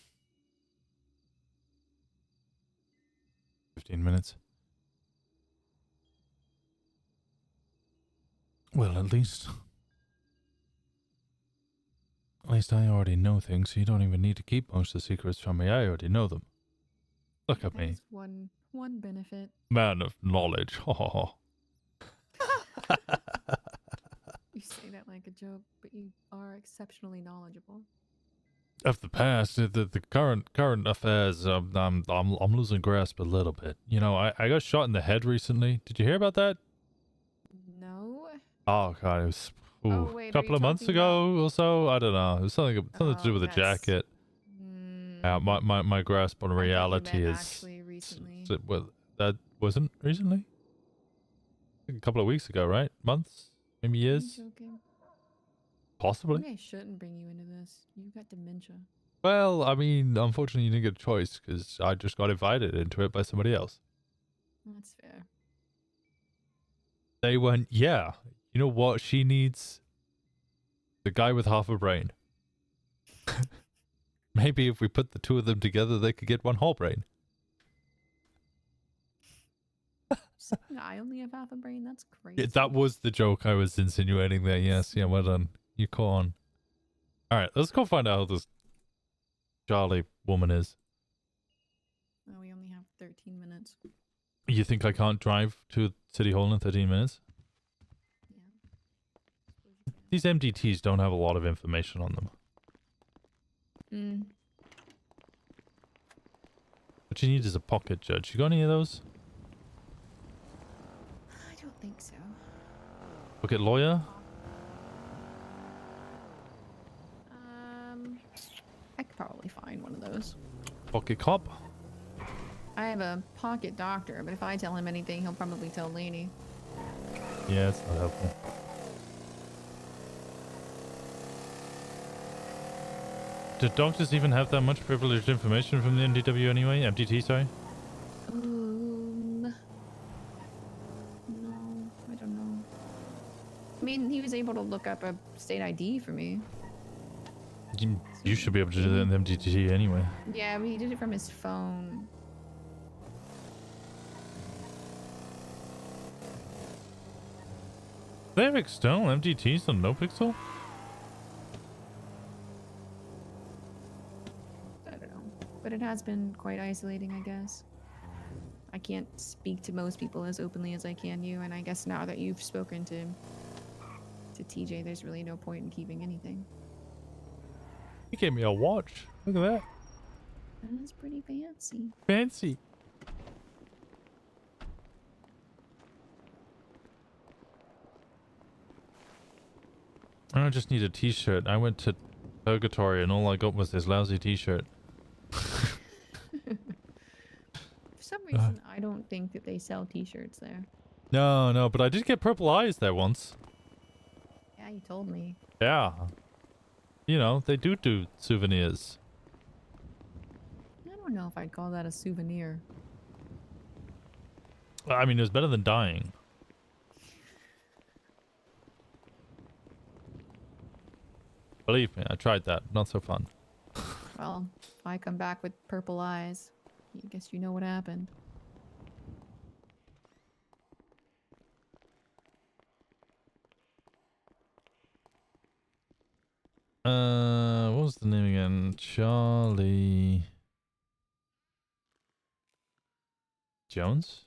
15 minutes. Well, at least I already know things, so you don't even need to keep most of the secrets from me. I already know them. Look at me. That's one benefit. Man of knowledge. You say that like a joke, but you are exceptionally knowledgeable. Of the past, the current affairs, I'm losing grasp a little bit. You know, I got shot in the head recently. Did you hear about that? No. Oh god, it was Oh a wait, are couple you of months talking ago or so. I don't know. It was something to do Oh, with a that's- jacket. about? My grasp on I thought you reality meant is actually recently. well, that wasn't recently. A couple of weeks ago, right? Months, maybe Are you years, joking? possibly. Maybe I shouldn't bring you into this. You got dementia. Well, I mean, unfortunately, you didn't get a choice because I just got invited into it by somebody else. That's fair. They went, yeah, you know what she needs? The guy with half a brain. Maybe if we put the two of them together, they could get one whole brain. Saying I only have half a brain. That's crazy. Yeah, that was the joke I was insinuating there. Yes, yeah, well done. You caught on. All right, let's go find out who this Charlie woman is. Oh, we only have 13 minutes. You think I can't drive to City Hall in 13 minutes? Yeah. Suppose you can. These MDTs don't have a lot of information on them. What you need is a pocket judge. You got any of those? I don't think so. Pocket lawyer? I could probably find one of those. Pocket cop? I have a pocket doctor, but if I tell him anything, he'll probably tell Lainey. Yeah, it's not helpful. Do doctors even have that much privileged information from the NDW anyway? MDT, sorry? No, I don't know. I mean, he was able to look up a state ID for me. You should be able to do that in the MDT anyway. Yeah, but he did it from his phone. They have external MDTs on NoPixel? I don't know. But it has been quite isolating, I guess. I can't speak to most people as openly as I can you, and I guess now that you've spoken to TJ, there's really no point in keeping anything. He gave me a watch. Look at that. That's pretty fancy. Fancy. I just need a t-shirt. I went to Purgatory and all I got was this lousy t-shirt. For some reason, I don't think that they sell t-shirts there. No, but I did get purple eyes there once. Yeah, you told me. Yeah. You know, they do souvenirs. I don't know if I'd call that a souvenir. I mean, it was better than dying. Believe me, I tried that. Not so fun. Well, if I come back with purple eyes, I guess you know what happened. What was the name again? Charlie. Jones?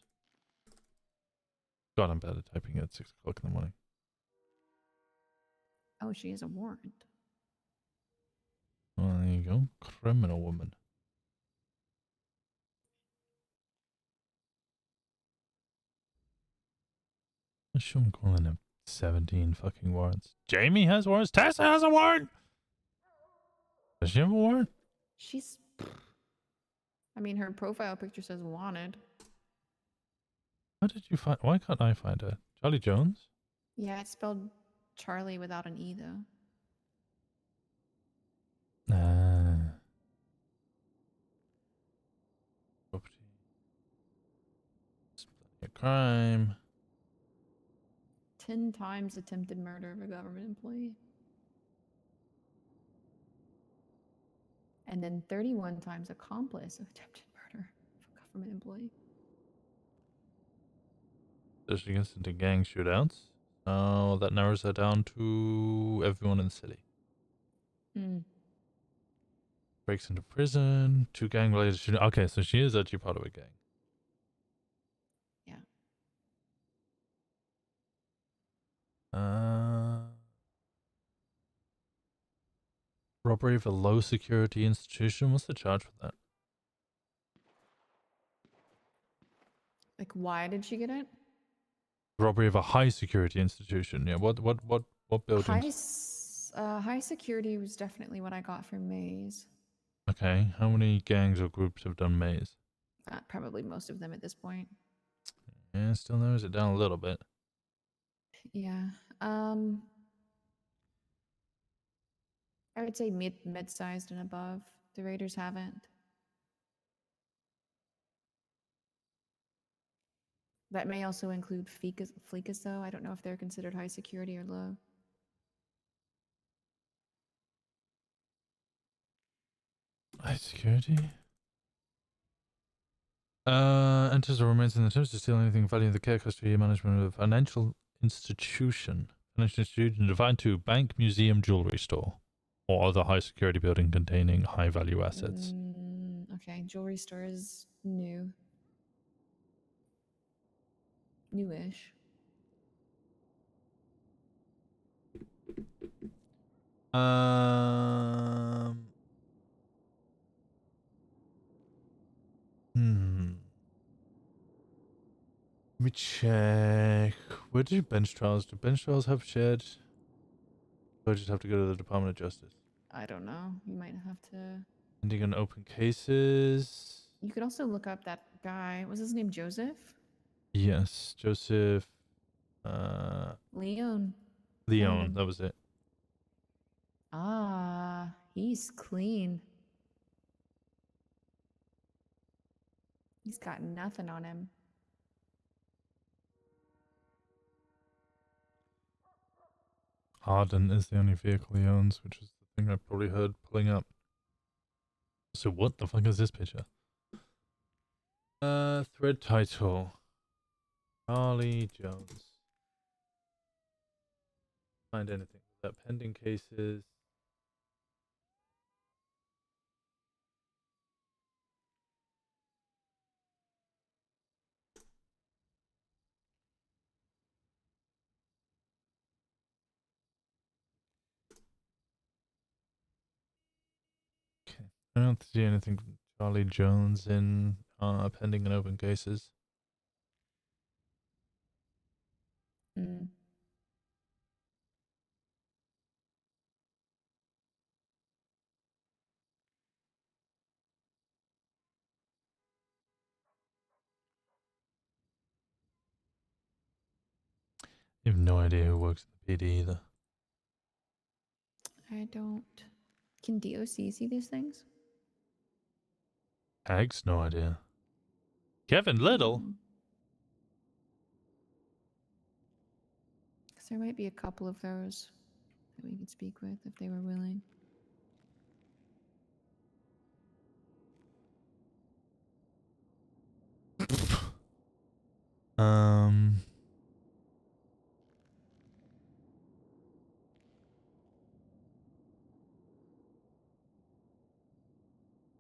God, I'm bad at typing at 6 o'clock in the morning. Oh, she has a warrant. Well, there you go. Criminal woman. What's Sean calling him? 17 fucking warrants. Jamie has warrants. Tessa has a warrant. Does she have a warrant? She's. I mean, her profile picture says wanted. How did you find? Why can't I find her? Charlie Jones? Yeah, it's spelled Charlie without an E, though. Property. A crime. 10 times attempted murder of a government employee. And then 31 times accomplice of attempted murder of a government employee. So she gets into gang shootouts. So that narrows her down to everyone in the city. Breaks into prison. 2 gang-related shootings. Okay, so she is actually part of a gang. Yeah. Robbery of a low-security institution. What's the charge for that? Like, why did she get it? Robbery of a high-security institution. Yeah. What buildings? High security was definitely what I got from Maze. Okay. How many gangs or groups have done Maze? Probably most of them at this point. Yeah, still narrows it down a little bit. Yeah. I would say mid-sized and above. The Raiders haven't. That may also include Fleekas, though. I don't know if they're considered high security or low. High security? Enters or remains in the attempts to steal anything valuing the care, custody, management of a financial institution. Financial institution defined to bank, museum, jewelry store, or other high security building containing high value assets. Okay, jewelry store is new. Newish. Let me check. Where do bench trials? Do bench trials have shared? Or I just have to go to the Department of Justice? I don't know. You might have to. Ending on open cases. You could also look up that guy. Was his name Joseph? Yes, Joseph. Leon. Leon. That was it. Ah, he's clean. He's got nothing on him. Arden is the only vehicle he owns, which is the thing I probably heard pulling up. So what the fuck is this picture? Thread title. Charlie Jones. Find anything. That pending cases. Okay. I don't see anything from Charlie Jones in pending and open cases. Mm. I have no idea who works in the PD either. I don't. Can DOC see these things? Hags? No idea. Kevin Little? Because there might be a couple of those that we could speak with if they were willing.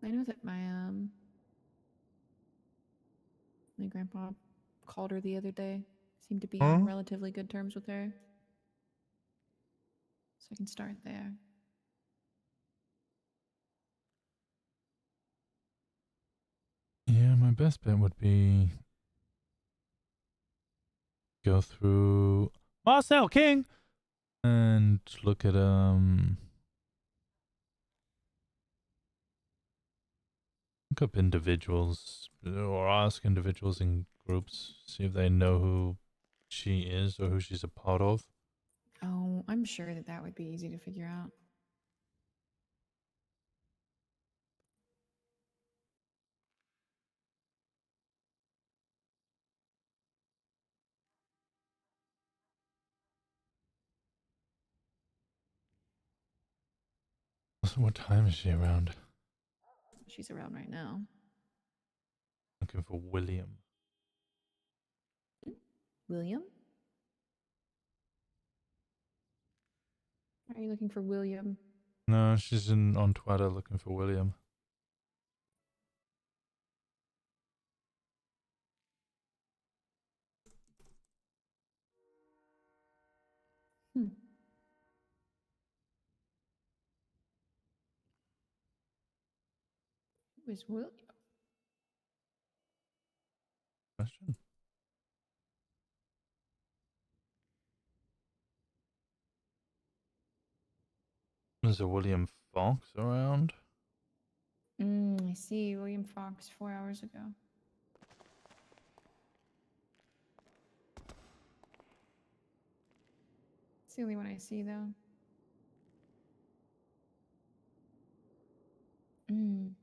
I know that my My grandpa called her the other day. Seemed to be Huh? on relatively good terms with her. So I can start there. Yeah, my best bet would be go through Marcel King and look at look up individuals or ask individuals in groups, see if they know who she is or who she's a part of. Oh, I'm sure that that would be easy to figure out. So what time is she around? She's around right now. Looking for William. William? Are you looking for William? No, she's in on Twitter looking for William. Hmm. Who is William? Question. Is a William Fox around? I see. William Fox 4 hours ago. It's the only one I see, though. Mm.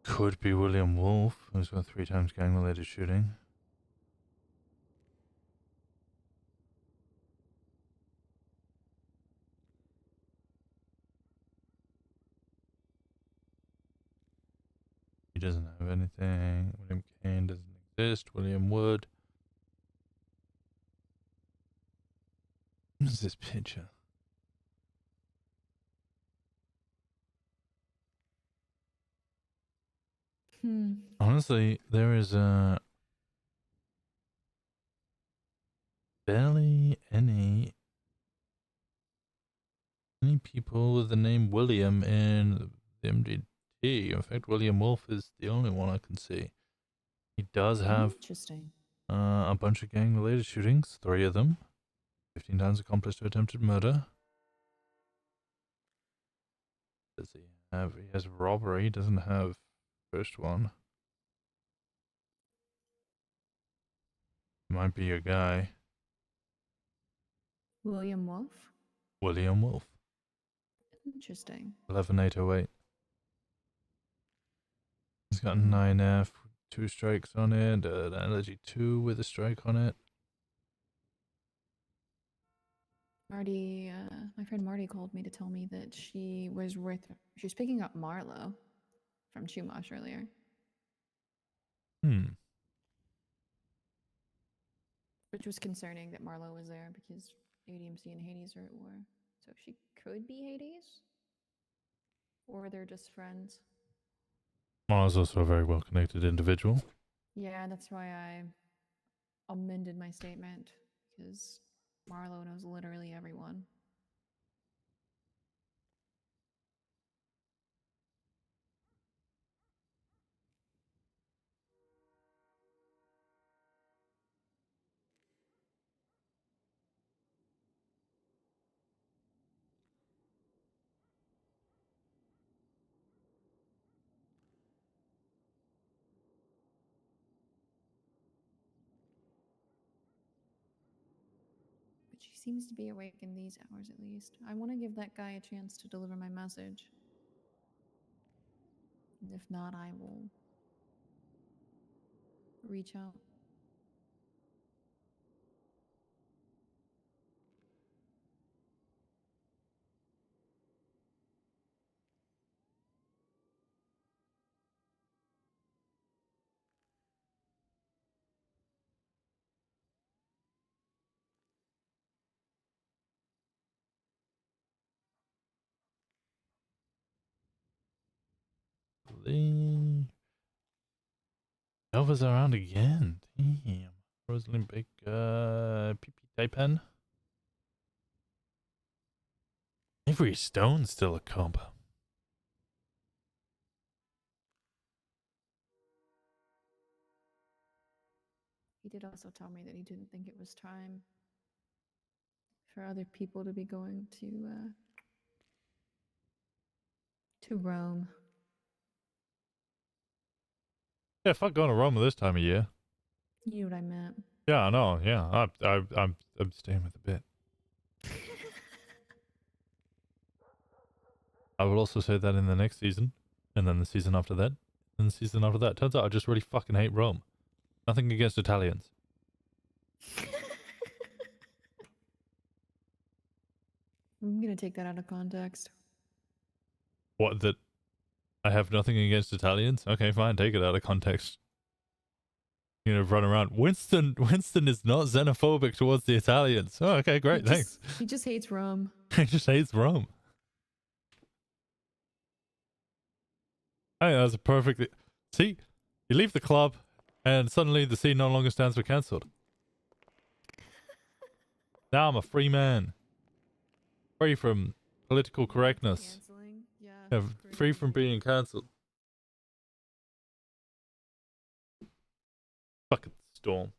Could be William Wolf, who's got 3 times gang-related shooting. He doesn't have anything. William Kane doesn't exist. William Wood. What is this picture? Hmm. Honestly, there is barely any people with the name William in the MDT. In fact, William Wolf is the only one I can see. He does have Interesting. a bunch of gang-related shootings, 3 of them. 15 times accomplice to attempted murder. Does he have? He has robbery. He doesn't have first one. Might be your guy, William Wolf? William Wolf. Interesting. 11808. He's got 9F, 2 strikes on it, an energy 2 with a strike on it. Marty, my friend Marty called me to tell me that she was picking up Marlo from Chumash earlier, which was concerning that Marlo was there because ADMC and Hades are at war. So she could be Hades, or they're just friends. Mars also a very well-connected individual. Yeah, that's why I amended my statement, because Marlo knows literally everyone. But she seems to be awake in these hours at least. I want to give that guy a chance to deliver my message. And if not, I will reach out. The Nova's around again. Damn. Rosalind Baker, PP Taipan. Avery Stone's still a comp. He did also tell me that he didn't think it was time for other people to be going to Rome. Yeah, fuck going to Rome at this time of year. You know what I meant. Yeah, I know. Yeah, I'm staying with the bit. I would also say that in the next season, and then the season after that, and the season after that. Turns out I just really fucking hate Rome. Nothing against Italians. I'm gonna take that out of context. What, that I have nothing against Italians? Okay, fine, take it out of context. You know, run around. Winston is not xenophobic towards the Italians. Oh, okay, great, thanks. He just hates Rome. He just hates Rome. I think that's a perfect... See, you leave the club, and suddenly the scene no longer stands for cancelled. Now I'm a free man. Free from political correctness. Canceling? Yeah. Yeah, free from being cancelled. Fucking Storm.